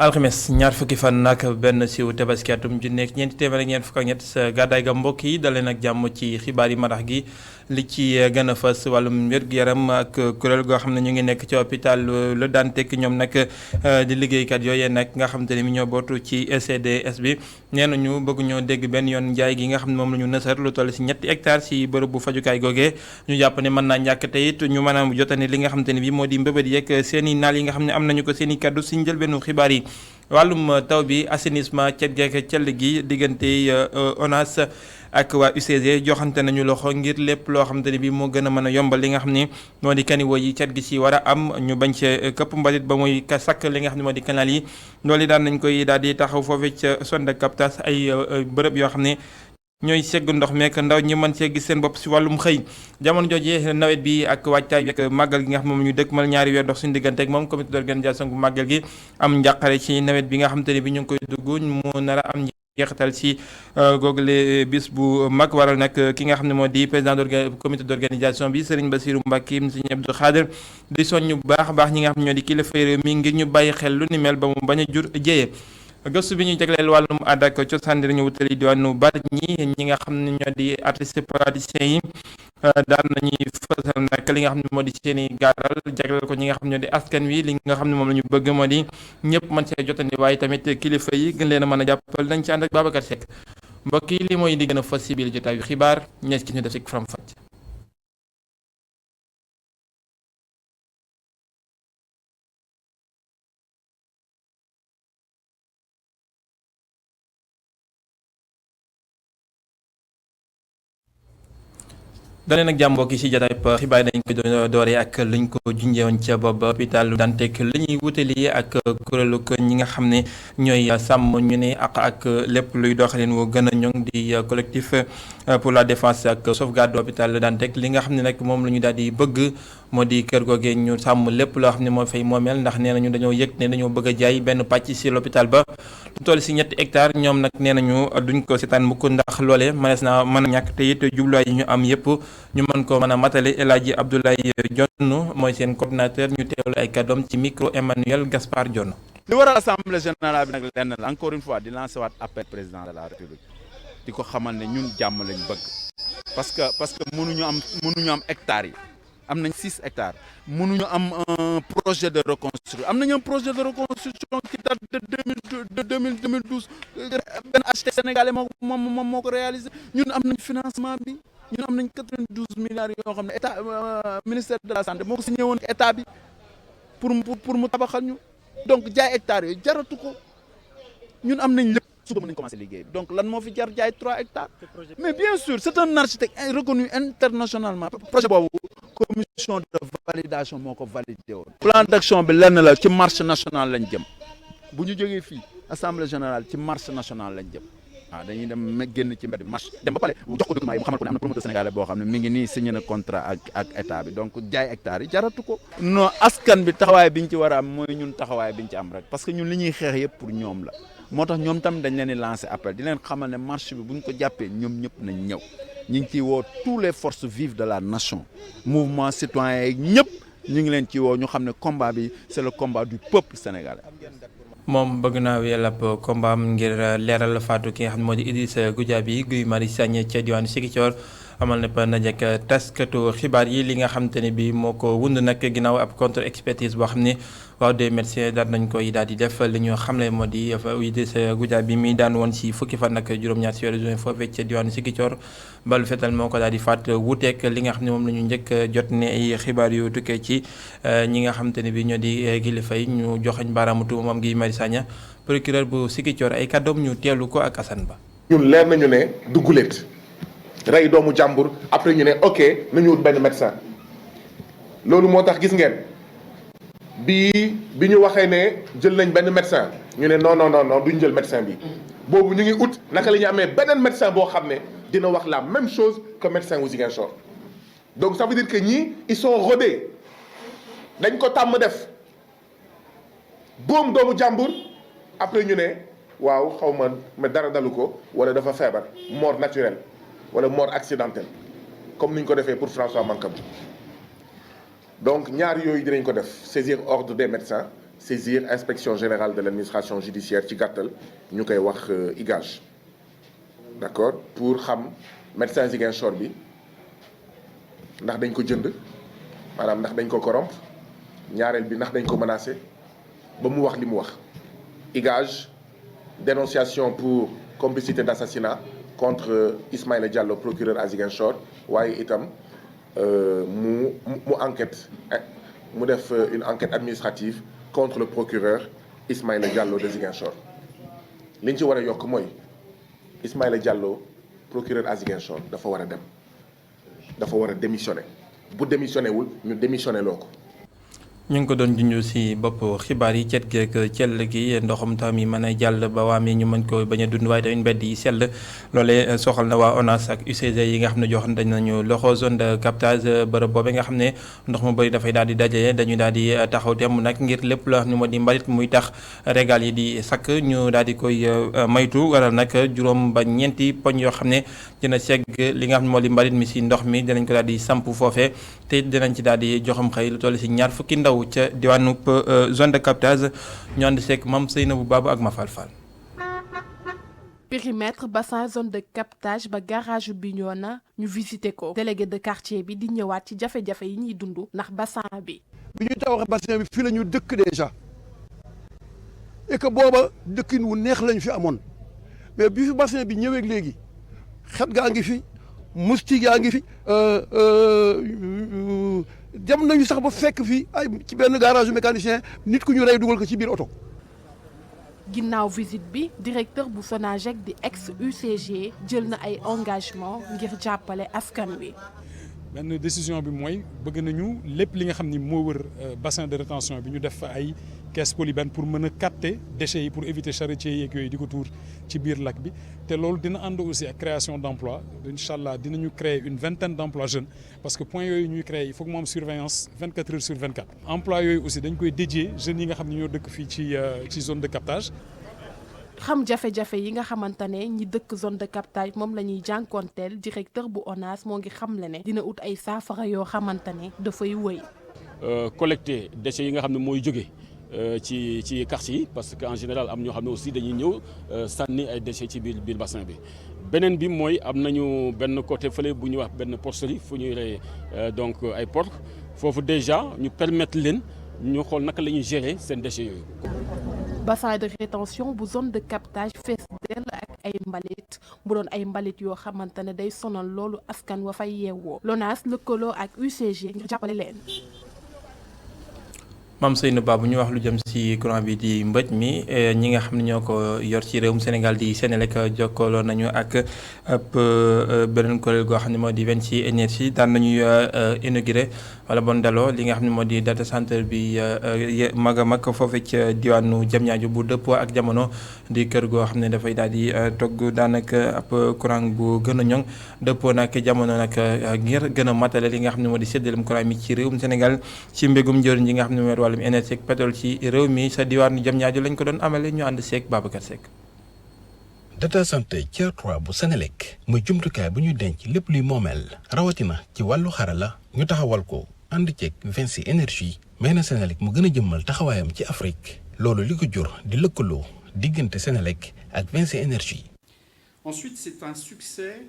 alxames ñaar fukki fan nag benn siiw tabaski atum ju nekk ñeenti téeméer ak ñeent fukk ak ñett sa gàddaay ga mbokk yi daleen ak jàmm ci xibaar yi marax gi li ci gën a fës wàllum wér-gu-yaram ak kuréel goo xam ne ñu ngi nekk ci hôpital Le Dantec ñoom nag di liggéeykat yooyee nag nga xam te ne mi ñoo bootu ci ECDS bi nee nañu bëgg ñoo dégg benn yoon njaay gi nga xam ne moom la ñu nësër lu toll si ñetti hectares si bërëb bu fajukaay googee ñu jàpp ne mën naa ñàkk te it ñu mën a jotane li nga xam te ne bi moo di mbëbët yeeg seen i naal yi nga xam ne am nañu ko seen i kaddu si njëlbeenu xibaar yi wàllum taw bi assainissement cet geek cell gi diggante ONAS ak waa UCG joxante nañu loxo ngir lépp loo xamante ne bi moo gën a mën a yombal li nga xam ni moo di kaniwo yi cet gi ci war a am ñu bañ ca këpp mbalit ba muy sakk li nga xam ne moo di canal yi loolu daan nañ koy daal di taxaw foofee ca zone de captage ay bërëb yoo xam ne ñooy segg ndox meek ndaw ñi mën see gis seen bopp si wàllum xëy jamono jooje nawet bi ak wàccaay bi ak màggal gi nga xam ne moom ñu dëkk mal ñaari weer dox suñu diggante ak moom comité d'organisation bu màggal gi am njàqare ci nawet bi nga xam te ne bi ñu ngi koy dugg mu nar a am jeexital si googule bis bu mag waral nag ki nga xam ne moo di président comité d'organisation bi Serigne Bassirou Mbacké Serigne Abdou Khadir di soññ bu baax a baax ñi nga xam ne ñoo di kilifa réew mi ngir ñu bàyyi xel lu ni mel ba mu bañ a jur jéyee gëstu bi ñu jagleel wàllum aada ak cosaan dinañu wutali diwaanu Bargny ñi nga xam ne ñoo di artistes praticiens yi daan nañuy fësal nag li nga xam ne moo di seen i gaaral jagleel ko ñi nga xam ne ñoo di askan wi li nga xam ne moom la ñu bëgg moo di ñëpp mën see jotandi waaye tamit kilifa yi gën leen a mën a jàppal nañ ci ànd ak Babacar Seck mbokk yi li mooy di gën a fas si biir jotaayu xibaar ñees ki ñu def si faram-fàcce. dalee nag jàmm mbokk yi si jotaay xibaar dañ ko dooree ak liñ ko junjeewoon ca boobu hôpital Dantec li ñuy wutali ak kuréelu ñi nga xam ne ñooy sàmm ñu ne ak lépp luy doxalin wu gën a ñoŋ di collectif pour la défense ak sauvegarde hôpital Dantec li nga xam ne nag moom la ñu daal di bëgg moo di kër googee ñu sàmm lépp loo xam ne moo fay moomeel ndax nee nañu dañoo yëg ne dañoo bëgg a jaay benn pàcc si l'hôpital ba lu toll si ñetti hectares ñoom nag nee nañu duñ ko seetaan mukk ndax loole mënees naa mën a ñàkk te it jubluwaay yi ñu am yëpp ñu mën ko mën a matale El Hadji Abdoulaye Dione mooy seen coordinateur ñu teewlu ay kàddoom ci micro Emmanuel Gaspard Dione. li waral assemblée générale bi nag lenn la encore une fois di lancer waat appel président de la république di ko xamal ne ñun jàmm lañ bëgg parce que mënuñu am hectares yi am nañ 6 hectares mënuñu am un projet de reconstruction am nañ un projet de reconstruction qui date de 2012 benn acheté sénégalais moo ko réalisé ñun am nañ financement bi. ñun am nañ 92 milliards yoo xam ne état ministère de la santé moo ko signé woon état bi pour mu tabaxal ñu donc jaay hectares yooyu jaratu ko ñun am nañ lépp suba mën nañ commencé liggéey bi donc lan moo fi jar jaay 3 hectares mais bien sûr c'est un architecte reconnu internationalement projet boobu commission de validation moo ko validé woon plan d'action bi lenn la ci marche nationale lañ jëm bu ñu jógee fii assemblée générale ci marche nationale lañ jëm waaw dañuy dem génn ci mbedd marche dem ba pare jox ko document yi mu xamal ko ne am na promoteur sénégalais boo xam ne mi ngi nii signé na contrat ak état bi donc jaay hectares yi jaratu ko non askan bi taxawaay bi ñu ci war a am mooy ñun taxawaay bi ñu ci am rek parce que ñun li ñuy xeex yëpp pour ñoom la moo tax ñoom tam dañ leen di lancer appel di leen xamal ne marche bi bu ñu ko jàppee ñoom ñëpp nañ ñëw ñu ngi ciy woo tous les forces vives de la nation mouvement citoyen yi ñëpp ñu ngi leen ci woo ñu xam ne combat bi c'est le combat du peuple sénégalais. moom bëgg naa wéyal ab combat am ngir leeral faatu ki nga xam ne moo di Idrissa Goudiaby Guy Marius Sagna ca diwaanu Ziguinchor amal na ndaje ak taskatu xibaar yi li nga xam te ne bi moo ko wund nag ginnaaw ab contre expertise boo xam ne waaw des médecins daal nañ koy daal di def li ñu xamle moo di Idrissa Goudiaby mi daan woon si fukki fan ak juróom-ñaar si weeru juin foofee ca diwaanu Ziguinchor balu fetal moo ko daal di faat wuuteeg li nga xam ne moom la ñu njëkk jot ne ay xibaar yu tukkee ci ñi nga xam te ne bi ñoo di kilifa yi ñu joxañ baaraamu tuuma moom Guy Marius Sagna procureur bu Ziguinchor ay kàddoom ñu teelu ko ak Assane Ba. ñun leer nañu ne dugguleet rey doomu jàmbur après ñu ne ok nañu wut benn médecin loolu moo tax gis ngeen bi ñu waxee ne jël nañ benn médecin ñu ne non duñ jël médecin bi boobu ñu ngi ut naka la ñu amee beneen médecin boo xam ne dina wax la même chose que médecin wu Ziguinchor donc ça veut dire que ñii ils sont rodés dañ ko tàmm def boom doomu jàmbur après ñu ne waaw xaw ma dara dalu ko wala dafa feebar mort naturelle wala mort accidentelle comme ni ñu ko defee pour François Mancabou donc ñaar yooyu dinañ ko def saisir ordre des médecins saisir inspection générale de l'administration judiciaire ci gàttal ñu koy wax IGAJ d'accord pour xam médecin Ziguinchor bi ndax dañ ko jënd maanaam ndax dañ ko corrompre ñaareel bi ndax dañ ko menacé ba mu wax li mu wax. IGAJ dénonciation pour complicité d'assassinat contre Ismaïla Diallo procureur à Ziguinchor waaye itam mu enquête mu def une enquête administrative contre le procureur Ismaïla Diallo de Ziguinchor li ñu ci war a yokk mooy Ismaïla Diallo procureur à Ziguinchor dafa war a dem dafa war a démissionner bu démissionné wul ñu démissionné loo ko. ñu ngi ko doon junj ci bopp xibaar yi cet geek cell gi ndoxum taw mi mën a jàll ba waa mi ñu mën ko bañ a dund waaye tamit mbedd yi sell loolee soxal na waa ONAS ak UCG yi nga xam ne jox dañ nañu loxo zone de captage bërëb boobee nga xam ne ndox mu bëri dafay daal di daje dañuy daal di taxaw temm nag ngir lépp loo xam ne moo di mbalit muy tax régal yi di sakk ñu daal di koy maytu waral nag juróom ba ñeenti poñ yoo xam ne dina segg li nga xam ne moo di mbalit mi ci ndox mi dinañ ko daal di samp foofee te dinañ ci daal di joxam xëy lu toll ci ñaar fukki ndaw ca diwaanu zone de captage ñu ànd seeg Mame Seynabou Babou ak Mafal Fall. périmètre bassin zone de captage ba garage Bignona ñu visité ko délégué de quartier bi di ñëwaat ci jafe-jafe yi ñuy dund ndax bassin bi. bi ñu tabaxee bassin bi fii la ñu dëkk déjà et que booba dëkkin wu neex lañ fi amoon mais bi fi bassin bi ñëwee léegi xet gaa ngi fi moustique yaa ngi fi. dem nañu sax ba fekk fii ay ci benn garage mécanicien nit ku ñu rey dugal ko ci biir oto. ginnaaw visite bi directeur bu SONAGED di ex UCG jël na ay engagement ngir jàppale askan wi. benn décision bi mooy bëgg nañu lépp li nga xam ni moo wër bassin de rétention bi ñu def fa ay caisse polybène pour mën a capter déchets yi pour éviter charretiers yeeg yooyu di ko tuur ci biir lac bi te loolu dina ànd aussi ak création d'emploi incha allah dinañu créer une vingtaine d'emplois jeunes parce que point yooyu ñuy créer il faut que mu am surveillance 24 heures sur 24 emploi yooyu aussi dañ koy dédier jeunes yi nga xam ne ñoo dëkk fii ci zone de captage. xam jafe-jafe yi nga xamante ne ñi dëkk zone de captage moom la ñuy jànkoonteel directeur bu ONAS moo ngi xamle ne dina ut ay saafara yoo xamante ne dafay wëy. collecter déchets yi nga xam ne mooy jóge ci quartier yi parce que en général am ñoo xam ne aussi dañuy ñëw sànni ay déchets ci biir bassin bi beneen bi mooy am nañu benn côté fële bu ñuy wax benn porcherie fu ñuy rey donc ay porc foofu déjà ñu permettre leen ñu xool naka la ñuy gérer seen déchets yooyu. bassin de rétention bu zone de captage fees dell ak ay mbalit bu doon ay mbalit yoo xamante ne day sonal loolu askan wa fay yeewoo l'ONAS lëkkaloo ak UCG ngir jàppale leen. Mame Seynabou Babou ñu wax lu jëm ci courant bi di mbëj mi ñi nga xam ne ñoo ko yor ci réewum Sénégal di Senelec jokkaloo nañu ak ab beneen kuréel goo xam ne moo di Vinci Énergie daan nañuy inauguré wala bon daloo li nga xam ne moo di data center bi mag a mag foofu ca diwaanu Diamniadio bu dëppoo ak jamono di kër goo xam ne dafay daal di togg daanaka ab courant bu gën a ñoŋ dëppoo nag jamono nag ngir gën a matale li nga xam ne moo di séddaleem courant mi ci réewum Sénégal ci mbégum njëriñ yi nga xam ne mooy wàllum énergie ak pétrole ci réew mi sa diwaanu Diamniadio lañ ko doon amale ñu ànd seeg Babacar Seck. data center Tier 3 bu Senelec muy jumtukaay bu ñuy denc lépp luy moomeel rawatina ci wàllu xarala ñu taxawal ko ànd ceeg Vinci Énergie may na Senelec mu gën a jëmmal taxawaayam ci Afrique loolu li ko jur di lëkkaloo diggante Senelec ak Vinci Énergie. Ensuite, c'est un succès.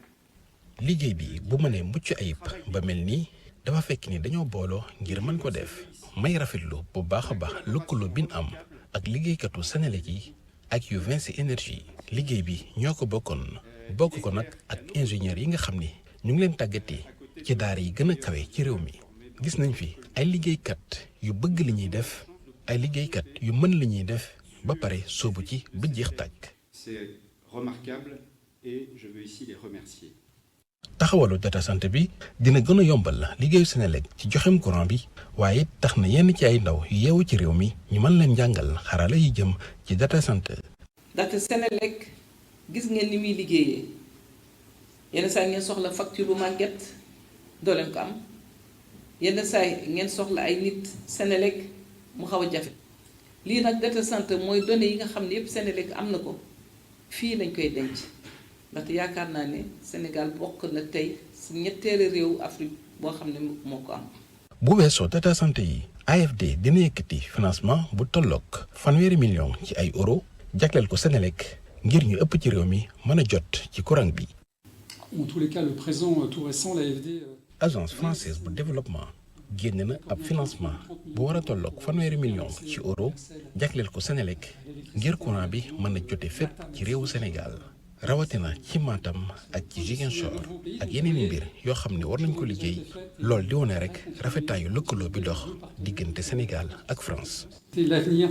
liggéey bi bu mënee mucc ayib ba mel nii dafa fekk ni dañoo booloo ngir mën ko def may rafetlu bu baax a baax lëkkaloo bin am ak liggéeykatu Senelec yi ak yu Vinci Énergie liggéey bi ñoo ko bokk ko nag ak ingénieurs yi nga xam ni ñu ngi leen tàggatee ci daara yi gën a kawe ci réew mi gis nañ fi ay liggéeykat yu bëgg li ñuy def ay liggéeykat yu mën li ñuy def ba pare soobu ci ba jeex tàkk. C'est remarquable et je veux ici les remercier. taxawalu data center bi dina gën a yombal liggéeyu Senelec ci joxem courant bi waaye tax na yenn ci ay ndaw yu yeewu ci réew mi ñu mën leen jàngal xarala yi jëm ci data center. ndaxte Senelec gis ngeen ni muy liggéeyee yenn saa ngeen soxla facture bu màgget doo leen ko am yenn saa ngeen soxla ay nit Senelec mu xaw a jafe lii nag data center mooy données yi nga xam ne yépp Senelec am na ko fii lañ koy denc. ndaxte yaakaar naa ne Sénégal bokk na tey si ñetteelu réew Afrique boo xam ne moo ko am. bu weesoo data center yi AFD dina yëkkati financement bu tolloog 100 millions ci ay euro jagleel ko Senelec ngir ñu ëpp ci réew mi mën a jot ci courant bi. En tous les cas, le présent tout récent, l'AFD. Agence française bu développement génn na ab financement bu war a tolloog 100 millions ci euro jagleel ko Senelec ngir courant bi mën a jote fépp ci réewu Sénégal rawatina ci Matam ak ci Ziguinchor ak yeneen mbir yoo xam ne war nañ ko liggéey loolu di wone rek rafetaayu lëkkaloo bi dox diggante Sénégal ak France. L'avenir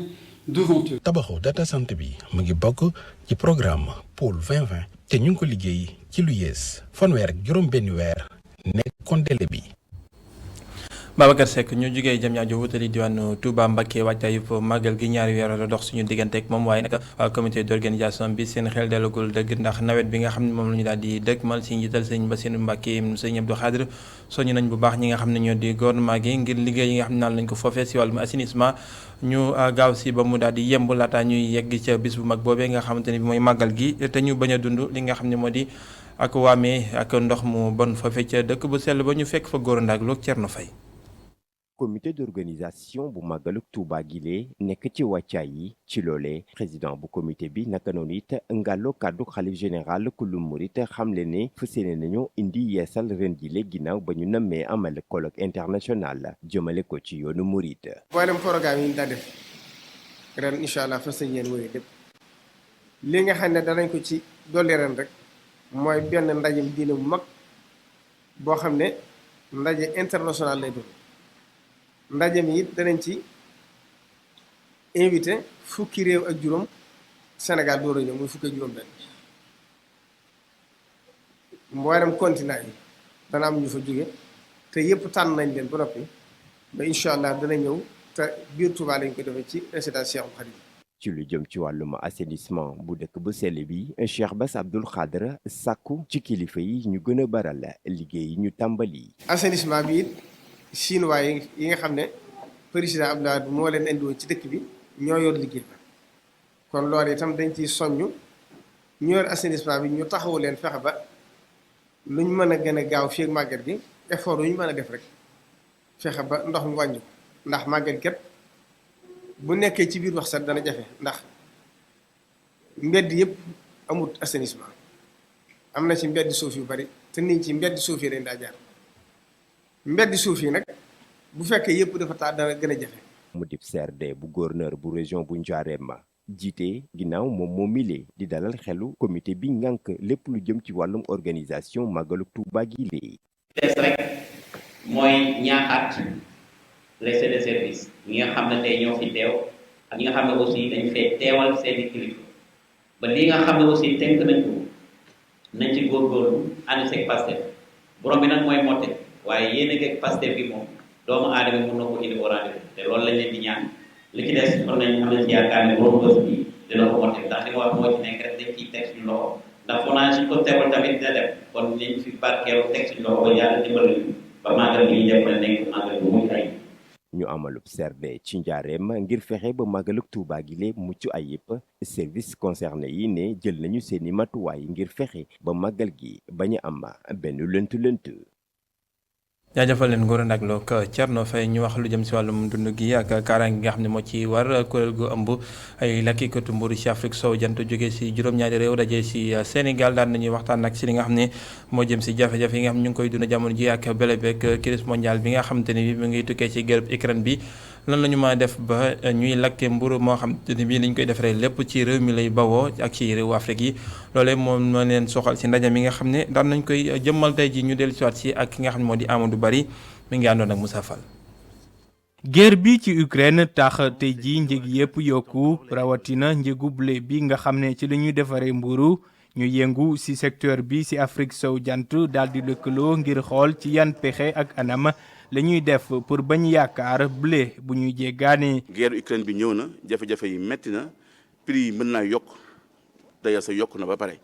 devant eux. tabaxu data center bi mu ngi bokk ci programme Pôle 2020 te ñu ngi ko liggéey ci lu yées fanweer ak juróom-benni weer nekkoon délai bi. Babacar Seck ñu jugee jëm ñaajo wutali diwaanu Touba Mbacké waajtaayu màggal gi ñaari weer la dox suñu diggante ak moom waaye nag comité d'organisation bi seen xel delagul dëgg ndax nawet bi nga xam ne moom la ñu daal di dëgmal si njiital sëñ Bassirou Mbacké sëñ Abdou Khadre soñu nañ bu baax ñi nga xam ne ñoo di gouvernement gi ngir liggéey yi nga xam ne naan lañ ko foofee si wàllum assainissement ñu gaaw si ba mu daal di yemb laata ñuy yegg ca bis bu mag boobee nga xamante ne bi mooy màggal gi te ñu bañ a dund li nga xam ne moo di ak waamee ak ndox mu bon foofee ca dëkk bu sell ba ñu fekk fa góor ndaag loog Thierno Faye. comité d'organisation bu màggaluk Touba gile nekk ci wàccaay yi ci loolee président bu comité bi naka noonu it ngàlloo kàddu xalif général kullu murit xamle ne fas yéene nañu indi yeesal ren jile ginnaaw ba ñu nammee amal colloque international jëmale ko ci yoonu murit. mboolem programme yi ñu daa def ren incha allah fas yéene wéy lépp li nga xam ne danañ ko ci dolli ren rek mooy benn ndajem diine bu mag boo xam ne ndaje international lay doon. ndaje mi it danañ ci invité fukki réew ak juróom Sénégal door a ñëw muy fukki ak juróom benn mboolem continent yi dana am ñu fa jóge te yëpp tànn nañ leen ba noppi ba incha allah dana ñëw te biir Touba lañ ko defee ci résidence Cheikhoul Khadim. ci lu jëm ci wàllum assainissement bu dëkk bu sell bi Cheikh Bass Abdoul Khadre sàkku ci kilifa yi ñu gën a baral liggéey yi ñu tàmbali. assainissement bi it chinois yi nga xam ne président Abdoulaye Wade moo leen indiwoon ci dëkk bi ñoo yor liggéey ba kon loolu itam dañ ciy soññ ñu yor assainissement bi ñu taxawu leen fexe ba luñ mën a gën a gaaw fii ak màggat gi effort yu ñu mën a def rek fexe ba ndox mi wàññi ko ndax màggat kat bu nekkee ci biir wax sax dana jafe ndax mbedd yëpp amut assainissement am na ci mbedd suuf yu bari te nit ci mbedd suuf yi dañ daa jaar. mbeddi suuf yi nag bu fekkee yëpp dafa taa dana gën a jafe. mu dib CRD bu gouverneur bu région bu Ndiarème jiite ginnaaw moom moo mile di dalal xelu comité bi ngànk lépp lu jëm ci wàllum organisation màggalu Touba gi léegi. des rek mooy ñaaxaat les chefs de service ñi nga xam ne tey ñoo fi teew ak ñi nga xam ne aussi dañ fee teewal seeni kilifa ba li nga xam ne aussi tënk nañ ko nañ ci góorgóorlu ànd seeg Pastef borom bi nag mooy motte. waaye yéen a ngi Pastef bi moom doomu aadama mën na ko indi au rendez-vous te loolu lañ leen di ñaan li ci des kon nañ am nañ ci yaakaar ne borom bés bi dina ko motte ndax li nga wax moo ci nekk rek dañ ciy teg suñu loxo ndax foo naa suñ ko teewal tamit dina dem kon nañ fi barkeelu teg suñu loxo ba yàlla dimbali ñu ba màggal gi ñu def la nekk màggal bu mucc ayib. ñu amalub CRD ci Njaareem ngir fexe ba màggaluk Touba gi lee mucc ayib service concerné yi ne jël nañu seeni matuwaay ngir fexe ba màggal gi bañ a am benn lënt-lënt. jaajëfal leen Ngor nag loog Thierno Faye ñu wax lu jëm si wàllum dund gi ak kaaraange gi nga xam ne moo ci war kuréel gu ëmb ay lakkikatu mburu ci Afrique sow jant jóge si juróom-ñaari réew daje si Sénégal daan nañuy waxtaan nag si li nga xam ne moo jëm si jafe-jafe yi nga xam ne ñu ngi koy dund jamono ji ak bele beeg crise mondiale bi nga xamante ne bi mu ngi tukkee ci guerre Ukraine bi lan la ñu mën a def ba ñuy lakke mburu moo xam te ne bii liñ koy defaree lépp ci réew mi lay bawoo ak ci réewu Afrique yi loolee moom moo leen soxal si ndaje mi nga xam ne daan nañ koy jëmmal tey ji ñu dellu siwaat si ak ki nga xam ne moo di Amadou Bari mi ngi àndoon ak Moussa Fall. guerre bi ci Ukraine tax tey ji njëg yëpp yokku rawatina njëgu blé bi nga xam ne ci la ñuy defaree mburu ñu yëngu ci secteur bi ci Afrique sow jant daal di lëkkaloo ngir xool ci yan pexe ak anam la ñuy def pour bañ yaakaar blé bu ñuy jéggaane. guerre Ukraine bi ñëw na jafe-jafe yi metti na prix yi mën naa yokk d'ailleurs sa yokk na ba pare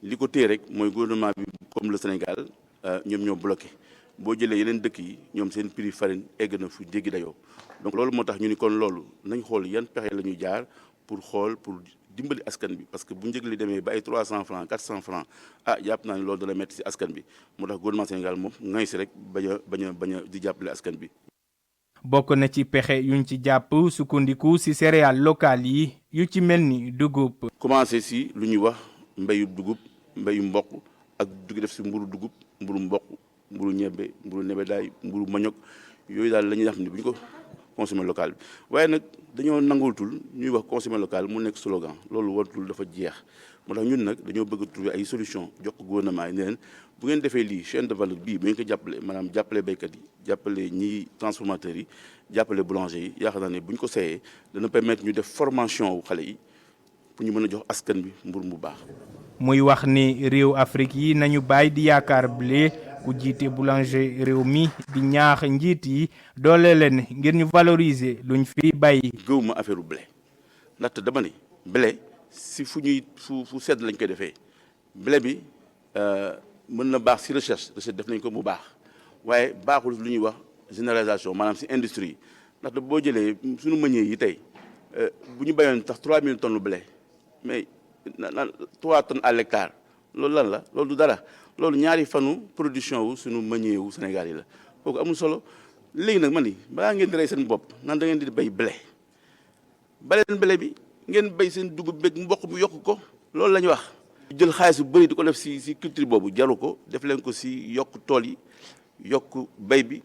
li ko téye rek mooy gouvernement bi comme le Sénégal ñoom ñoo bloqué boo jëlee yeneen dëkk yi ñoom seen prix farine egg na fu jéggi dayoo donc loolu moo tax ñu ni kon loolu nañ xool yan pexe la ñuy jaar pour dimbali askan bi parce que bu njëg li demee ba ay 300 francs 400 francs jàpp naa ne loolu dana metti ci askan bi moo tax gouvernement Sénégal moom ngay si rek bañ a di jàppale askan bi. bokk na ci pexe yuñ ci jàpp sukkandiku ci céréales locales yi yu ci mel ni dugub. commencé si lu ñuy wax mbayu dugub mbayu mboq ak du def si mburu dugub mburu mboq mburu ñebbe mburu nebedaay mburu mañok yooyu daal la ñuy wax ni bu ñu ko consommer local bi waaye nag dañoo nangultul ñuy wax consommer local mu nekk slogan loolu wartul dafa jeex moo tax ñun nag dañoo bëgg a trouver ay solution jox ko gouvernement yi ne leen bu ngeen defee lii chaîne de valeur bii bu ngeen ko jàppale maanaam jàppale béykat yi jàppale ñi transformateurs yi jàppale boulanger yi yaakaar naa ne bu ñu ko seeyee dana permettre ñu def formation wu xale yi pour ñu mën a jox askan bi mbur mu baax. muy wax ni réew Afrique yi nañu bàyyi di yaakaar blé ku jiite boulanger réew mi di ñaax njiit yi doole leen ngir ñu valoriser luñ fi bàyyi. gëw ma affaire blé ndaxte dama ne blé si fu sedd lañ koy defee blé bi mën na baax si recherche def nañ ko mu baax waaye baaxul lu ñuy wax généralisation maanaam si industrie yi ndaxte boo jëlee suñu meññee yi tey bu ñu béyoon tax 3000 tonnes de blé mais 3 tonnes à l'hectare loolu lan la loolu du dara loolu ñaari fanu production wu suñu meññee wu Sénégal yi la kooku amul solo léegi nag man ni balaa ngeen di rey seen bopp nan da ngeen di béy blé baleen blé bi ngeen béy seen dugub beeg mboq mu yokk ko loolu la ñu wax. jël xaalis bu bëri di ko def si culture boobu jaru ko def leen ko si yokk tool yi yokk béy bi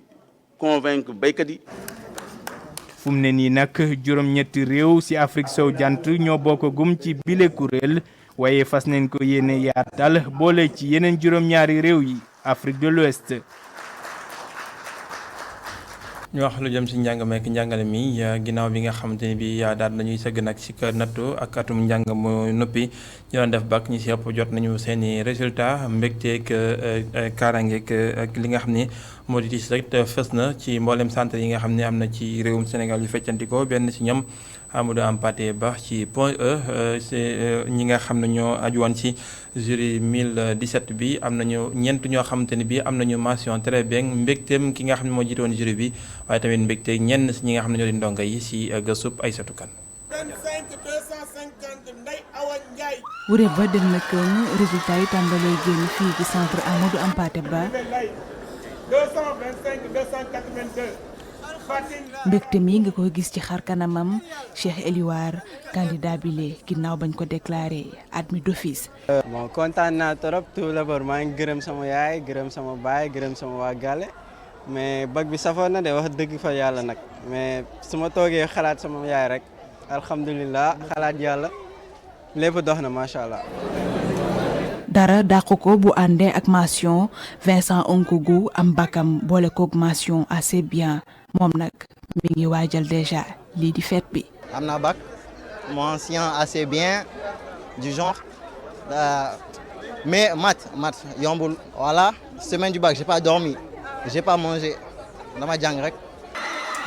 convaincre béykat yi. fu mu ne nii nag juróom-ñetti réew ci Afrique sowu jant ñoo bokk gum ci bile kuréel waaye fas nañ ko yéene yaatal boole ci yeneen juróom-ñaari réew yi Afrique de l'Ouest. ñu wax lu jëm ci njàng meek njàngale mi ginnaaw bi nga xamante ni bi daal nañuy sëgg nag ci kër nattu ak atum njàng mu noppi ñu doon def bac ñi ci ëpp jot nañu seeni résultat mbégteeg kaaraangeeg ak li nga xam ne moo di tiis rek fës na ci mboolem centre yi nga xam ne am na ci réewum Sénégal yu feccantikoo benn ci ñoom Amadou Hampâté Bâ ci Point E c'est ñi nga xam ne ñoo aju woon ci jury 1017 bi am nañu ñeent ñoo xamante ni bi am nañu mention très bien mbégteem ki nga xam ne moo jiite woon jury bi waaye tamit mbégteeg ñenn si ñi nga xam ne ñoo di ndongo yi si gëstub Aïssatou Kane. wure ba dem na kër résultat yi tàmbalee génn fii ci centre Amadou Hampâté Bâ. 225 282. mbégte mi nga koy gis ci xar kanamam Cheikh Eliwar candidat bi lee ginnaaw bañ ko déclaré admis d'office. bon kontaan naa trop tout d'abord maa ngi gërëm sama yaay gërëm sama baay gërëm sama waa Gale mais bac bi safoon na de wax dëgg fa yàlla nag mais su ma toogee xalaat sama yaay rek alhamdulilah xalaat yàlla lépp dox na macha allah. dara dàq ko bu àndee ak mention Vincent Onkougou am bakam boole koog mention assez bien moom nag mi ngi waajal déjà lii di fête bi. am naa bac mention assez bien du genre mais maths yombul voilà semaine du bac j'ai pas dormi j'ai pas mangé dama jàng rek.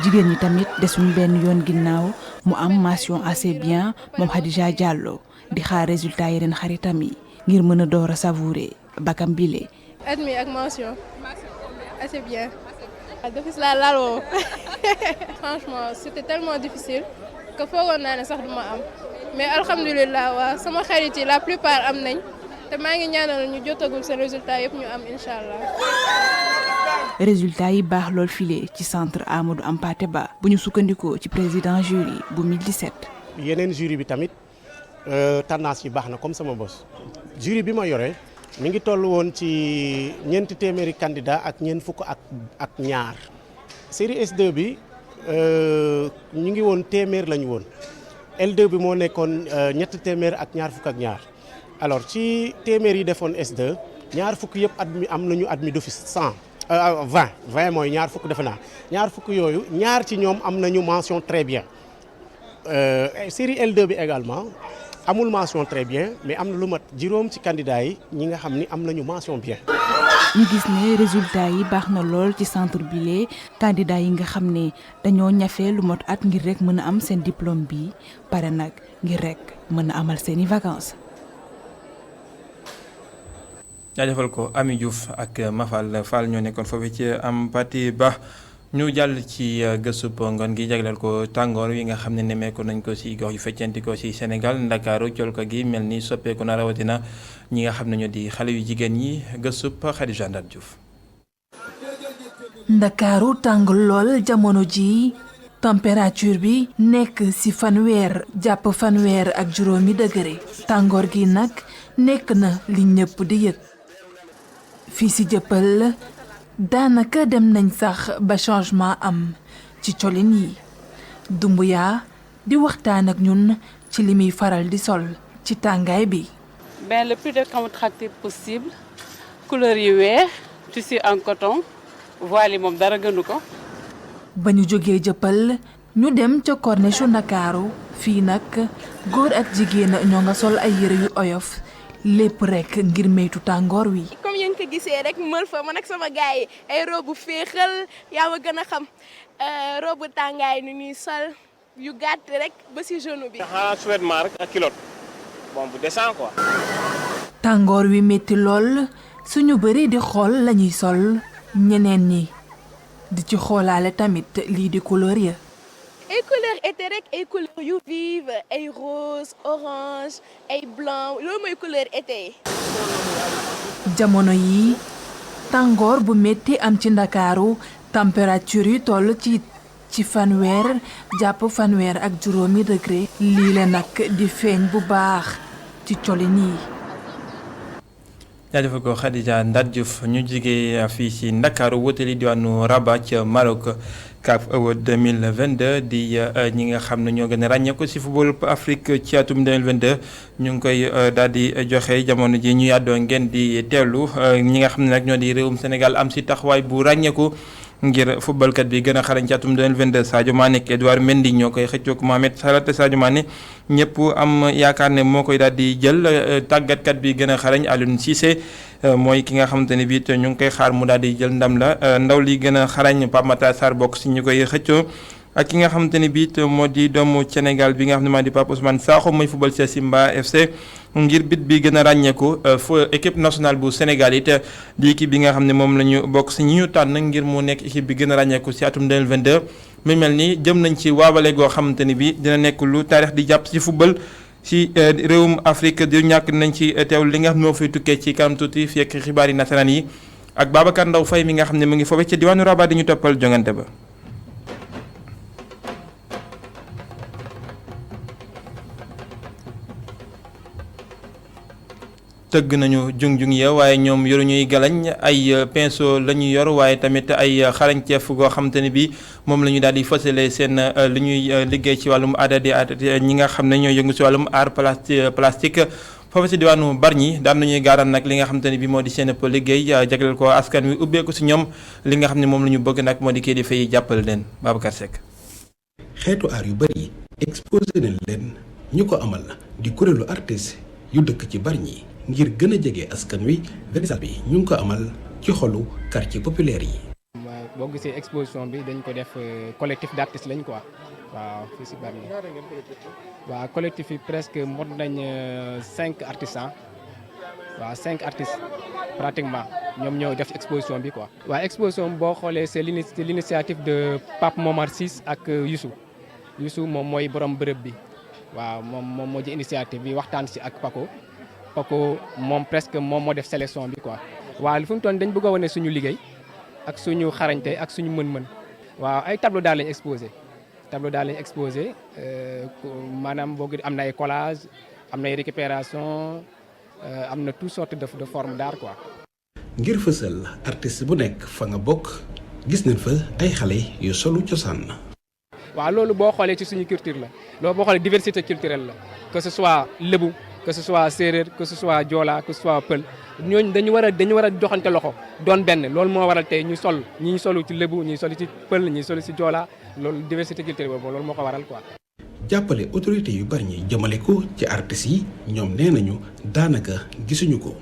jigéen ñi tamit desuñ benn yoon ginnaaw mu am mention assez bien moom Khadija Diallo di xaar résultat yi ren xaritam yi. ngir mën a door a savourer bakam bile. admis ak mention assez bien. d'office laa laal woo franchement c'était tellement difficile que foogoon naa ne sax duma am mais alhamdulilah waa sama xarit yi la plupart am nañ te maa ngi ñaanal ñu jotagul seen résultat yëpp ñu am incha allah. résultat yi baax lool file ci centre Amadou Hampâté Bâ bu ñu sukkandikoo ci président jury bu 2017. yeneen jury bi tamit tendance yi baax na comme sama bos. jury bi ma yore mi ngi toll woon ci 400 candidat ak ñeent fukk ak ñaar série S2 bi ñu ngi woon téeméer lañu woon L2 bi moo nekkoon 300 ak ñaar fukk ak ñaar alors ci téeméer yi defoon S2 ñaar fukk yëpp am nañu admis d'office 20 mooy ñaar fukk defe naa ñaar fukk yooyu ñaar ci ñoom am nañu mention très bien série L2 bi également amul mention très bien mais am na lu mat juróom ci candidat yi ñi nga xam ni am nañu mention bien. ñu gis ne résultat yi baax na lool ci centre bile candidat yi nga xam ne dañoo ñafe lu mot at ngir rek mën a am seen diplôme bi pare nag ngir rek mën a amal seeni vacances. jaajëfal ko Ami Diouf ak Mafal Fall ñoo nekkoon foofu ci Hampâté Bâ. ñu jàll ci gëstub ngoon gi jagleel ko tàngoor wi nga xam ne nemmeeku nañ ko ci gox yu feccanti ko ci Sénégal Ndakaaru colka gi mel ni soppeeku na rawatina ñi nga xam ne ñoo di xale yu jigéen ñi gëstub Khadija Ndar Diouf. Ndakaaru tàng lool jamono ji température bi nekk ci fanweer jàpp fanweer ak juróomi degré tàngoor gi nag nekk na li ñëpp di yëg fii ci jëppal daanaka dem nañ sax ba changement am ci colin yi Dumbuya di waxtaan ak ñun ci li muy faral di sol ci tàngaay bi. Le plus décontracté possible couleur yi weex tissu en coton voile yi moom dara gënu ko. ba ñu jógee jëppal ñu dem ca corniche Ndakaaru fii nag góor ak jigéen ñoo nga sol ay yëre yu oyof lépp rek ngir meytu tàngoor wi. comme yéen ko gisee rek mël fa man ak sama gars yi ay robe féexal yaa ma gën a xam robe tàngaay ni ñuy sol yu gàtt rek ba ci genou bi. sweat marque ak kilote bon bu descend quoi. tàngoor wi metti lool suñu bëri di xool lañuy sol ñeneen ñi di ci xoolaale tamit lii di couleur ya. ay couleur été rek ay couleur yu vive ay rose orange ay blanc loolu mooy couleur été. jamono yi tàngoor bu metti am ci Ndakaaru température yi toll ci fanweer jàpp fanweer ak juróomi degré lii la nag di feeñ bu baax ci colin yi. jaajëfal ko Khadija Ndar Diouf ñu jigee fii ci Ndakaaru wutali diwaanu Rabat ca Maroc CAF Award 2022 di ñi nga xam ne ñoo gën a ràññeeku ci football Afrique ci atum 2022 ñu ngi koy daal di joxe jamono ji ñu yàddoo ngeen di teewlu ñi nga xam ne nag ñoo di réewum Sénégal am ci taxawaay bu ràññeeku ngir footballkat bi gën a xarañ ci atum 2022 Sadio Mané ak Edouard Mendy ñoo koy xëccoog Mohamed Salah te Sadio Mané ñëpp am yaakaar ne moo koy daal di jël tàggatkat bi gën a xarañ Aliou Cissé mooy ki nga xamante ne bii ñu ngi koy xaar mu daal di jël ndam la ndaw li gën a xarañ Pape Matar Sarr bokk si ñu koy xëccoo ak ki nga xamante ne bii moo di doomu Sénégal bi nga xam ne maa di Pape Ousmane Sakho mooy football ci Simba FC ngir bit bi gën a ràññeeku équipe nationale bu Sénégal it di équipe bi nga xam ne moom la ñu bokk si ñi ñu tànn ngir mu nekk équipe bi gën a ràññeeku si atum 2022 mu mel ni jëm nañ ci waabale goo xamante ni bii dina nekk lu taarix di jàpp si football ci réewum Afrique di ñàkk nañ ci teewlu li nga xam ne moo fiy tukkee ci kanam tuuti fekk xibaar yi nasaraan yi ak Babacar Ndaw Faye mi nga xam ne mu ngi foofee ca diwaanu Rabat di ñu toppal jongante ba. tëgg nañu jung-jung ya waaye ñoom yoru ñuy galañ ay pinceau la ñu yor waaye tamit ay xarañteef goo xamante ne bi moom la ñu daal di fësale seen li ñuy liggéey ci wàllum aada di ñi nga xam ne ñoo yëngu ci wàllum art plastique foofu ci diwaanu Bargny daan nañuy gaaral nag li nga xamante ne bi moo di seen liggéey jagleel ko askan wi ubbeeku ci ñoom li nga xam ne moom la ñu bëgg nag moo di kii di fay jàppale leen Babacar Seck. xeetu art yu bari exposé nañ leen ñu ko amal di kuréelu artiste yu dëkk ci Bargny ngir gën a jege askan wi vernissage bi ñu ngi ko amal ci xolu quartier populaire yi. boo gisee exposition bi dañ ko def collectif d'artistes lañ quoi waaw fii si Bargny waaw collectif yi presque mot nañ 5 artisans waaw 5 artistes pratiquement ñoom ñoo def exposition bi quoi. waaw exposition boo xoolee c'est l'initiative de Pape Momar Ciss ak Youssou moom mooy borom bërëb bi waaw moom moo ji initiative bi waxtaan si ak Paco moom presque moom moo def sélection bi quoi. waaw li fi mu toll dañ bëgg a wane suñu liggéey ak suñu xarañte ak suñu mën-mën. waaw ay tableau daal lañ exposé maanaam boo am na ay collage am na ay récupération am na toutes sortes de formes d'art quoi. ngir fësal artiste bu nekk fa nga bokk gis nañ fa ay xale yu solu cosaan. waaw loolu boo xoolee ci suñu culture la loolu boo xoolee diversité culturelle la que ce soit lébu que ce soit séeréer que ce soit joola que ce soit pël ñooñu dañu war a joxante loxo doon benn loolu moo waral tey ñu solu ci lébu ñi solu ci pël ñi solu ci joola loolu diversité culturelle boobu loolu moo ko waral quoi. jàppale autorité yu bari ñi jëmale ko ci artistes yi ñoom nee nañu daanaka gisuñu ko.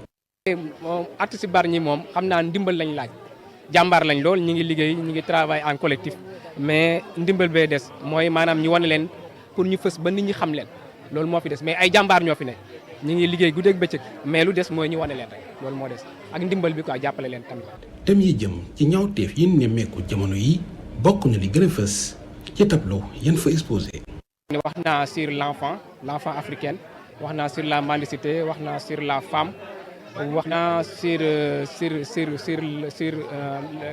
moom artistes yi bari ñi moom xam naa ndimbal lañ laaj jàmbaar lañ lool ñi ngi liggéey ñi ngi travail en collectif mais ndimbal bee des mooy maanaam ñu wane leen pour ñu fës ba nit ñi xam leen loolu moo fi des mais ay jàmbaar ñoo fi ne ñi ngi liggéey guddeeg bëccëg mais lu des mooy ñu wane leen rek loolu moo des ak ndimbal bi quoi jàppale leen tamit. thème yi jëm ci ñaawteef yi nemmeeku jamono yi bokk na li gën a fës ci tableau yan fa exposé. wax naa sur l'enfant africaine wax naa sur la mendicité wax naa sur la femme wax naa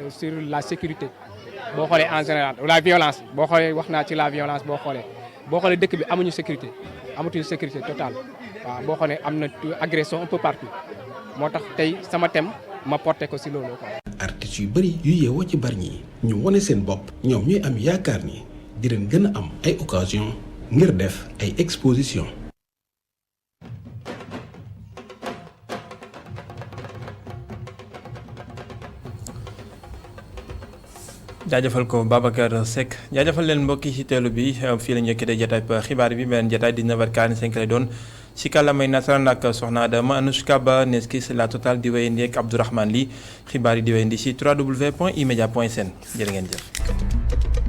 sur la sécurité boo xoolee en général la violence boo xoolee wax naa ci la violence boo xoolee dëkk bi amuñu sécurité totale waaw boo xoolee am na agression un peu partout moo tax tey sama thème ma porté ko si loolu quoi. artistes yu bëri yu yeewoo ci Bargny ñu wone seen bopp ñoom ñuy am yaakaar ni di leen gën a am ay occasion ngir def ay exposition. jaajëfal ko Babacar Seck jaajëfal leen mbokki ci teelu bi fii la ñu yëkkatee jotaay xibaar bi beneen jotaay 19h45 lay doon ci kàllaamay nasaraan ak soxna Adama Anouchka Ba Neskis la total di wéyandi ak Abdourahmane Ly xibaar yi di wéyandi ci www.emedia.sn jërë ngeen jëf.